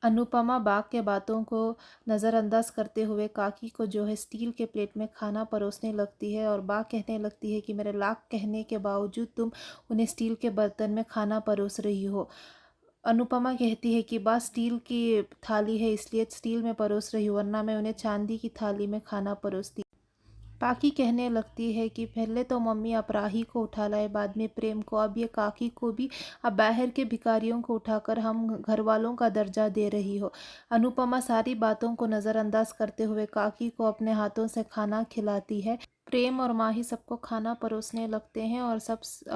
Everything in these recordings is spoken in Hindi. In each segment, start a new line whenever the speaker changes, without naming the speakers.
अनुपमा बाघ के बातों को नज़रअंदाज करते हुए काकी को जो है स्टील के प्लेट में खाना परोसने लगती है और बाघ कहने लगती है कि मेरे लाख कहने के बावजूद तुम उन्हें स्टील के बर्तन में खाना परोस रही हो। अनुपमा कहती है कि बाघ स्टील की थाली है इसलिए स्टील में परोस रही हूँ, वरना मैं उन्हें चांदी की थाली में खाना परोसती। काकी कहने लगती है कि पहले तो मम्मी आप राही को उठा लाए, बाद में प्रेम को, अब ये काकी को भी, अब बाहर के भिखारियों को उठाकर हम घर वालों का दर्जा दे रही हो। अनुपमा सारी बातों को नज़रअंदाज करते हुए काकी को अपने हाथों से खाना खिलाती है। प्रेम और माही सबको खाना परोसने लगते हैं और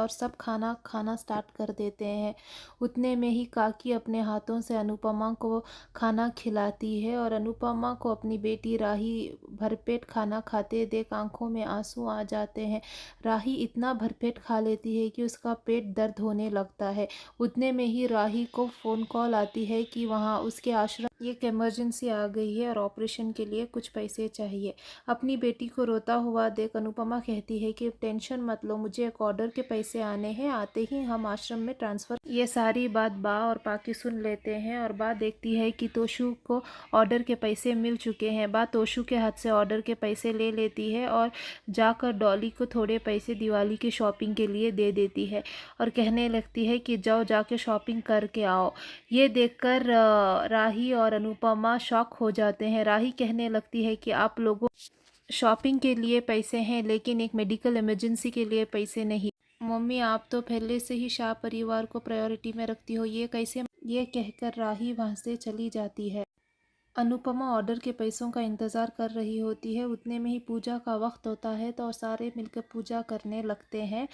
सब खाना खाना स्टार्ट कर देते हैं। उतने में ही काकी अपने हाथों से अनुपमा को खाना खिलाती है और अनुपमा को अपनी बेटी राही भरपेट खाना खाते देख आंखों में आंसू आ जाते हैं। राही इतना भरपेट खा लेती है कि उसका पेट दर्द होने लगता है। उतने में ही राही को फ़ोन कॉल आती है कि वहाँ उसके आश्रम एक इमरजेंसी आ गई है और ऑपरेशन के लिए कुछ पैसे चाहिए। अपनी बेटी को रोता हुआ देख अनुपमा कहती है कि टेंशन मत लो, मुझे एक ऑर्डर के पैसे आने हैं, आते ही हम आश्रम में ट्रांसफ़र। ये सारी बात बा और पाकी सुन लेते हैं और बा देखती है कि तोशु को ऑर्डर के पैसे मिल चुके हैं। बा तोशु के हाथ से ऑर्डर के पैसे ले लेती है और जाकर डॉली को थोड़े पैसे दिवाली की शॉपिंग के लिए दे देती है और कहने लगती है कि जाओ जाके शॉपिंग करके आओ। ये देखकर राही और अनुपमा शॉक हो जाते हैं। राही कहने लगती है कि आप लोगों शॉपिंग के लिए पैसे हैं लेकिन एक मेडिकल इमरजेंसी के लिए पैसे नहीं। मम्मी आप तो पहले से ही शाह परिवार को प्रायोरिटी में रखती हो, ये कैसे? ये कहकर राही वहाँ से चली जाती है। अनुपमा ऑर्डर के पैसों का इंतज़ार कर रही होती है। उतने में ही पूजा का वक्त होता है तो सारे मिलकर पूजा करने लगते हैं।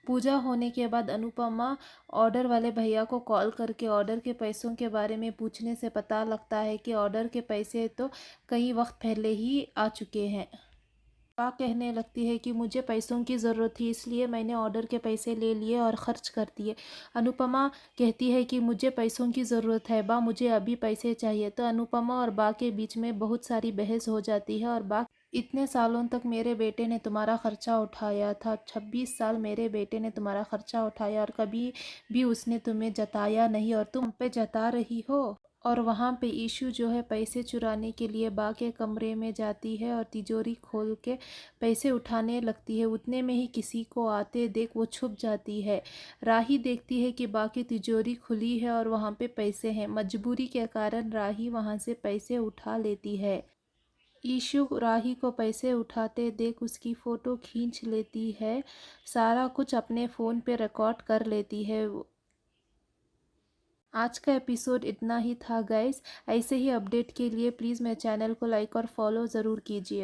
पूजा होने के बाद अनुपमा ऑर्डर वाले भैया को कॉल करके ऑर्डर के पैसों के बारे में पूछने से पता लगता है कि ऑर्डर के पैसे तो कई वक्त पहले ही आ चुके हैं। बा कहने लगती है कि मुझे पैसों की ज़रूरत थी इसलिए मैंने ऑर्डर के पैसे ले लिए और ख़र्च कर दिए। अनुपमा कहती है कि मुझे पैसों की ज़रूरत है बा, मुझे अभी पैसे चाहिए। तो अनुपमा और बा के बीच में बहुत सारी बहस हो जाती है और बा, इतने सालों तक मेरे बेटे ने तुम्हारा ख़र्चा उठाया था, 26 साल मेरे बेटे ने तुम्हारा ख़र्चा उठाया और कभी भी उसने तुम्हें जताया नहीं और तुम पे जता रही हो। और वहाँ पे ईशु जो है पैसे चुराने के लिए बा के कमरे में जाती है और तिजोरी खोल के पैसे उठाने लगती है। उतने में ही किसी को आते देख वो छुप जाती है। राही देखती है कि बा की तिजोरी खुली है और वहाँ पे पैसे हैं। मजबूरी के कारण राही वहाँ से पैसे उठा लेती है। ईशु राही को पैसे उठाते देख उसकी फ़ोटो खींच लेती है, सारा कुछ अपने फ़ोन पे रिकॉर्ड कर लेती है। आज का एपिसोड इतना ही था गाइस। ऐसे ही अपडेट के लिए प्लीज़ मेरे चैनल को लाइक और फॉलो ज़रूर कीजिए।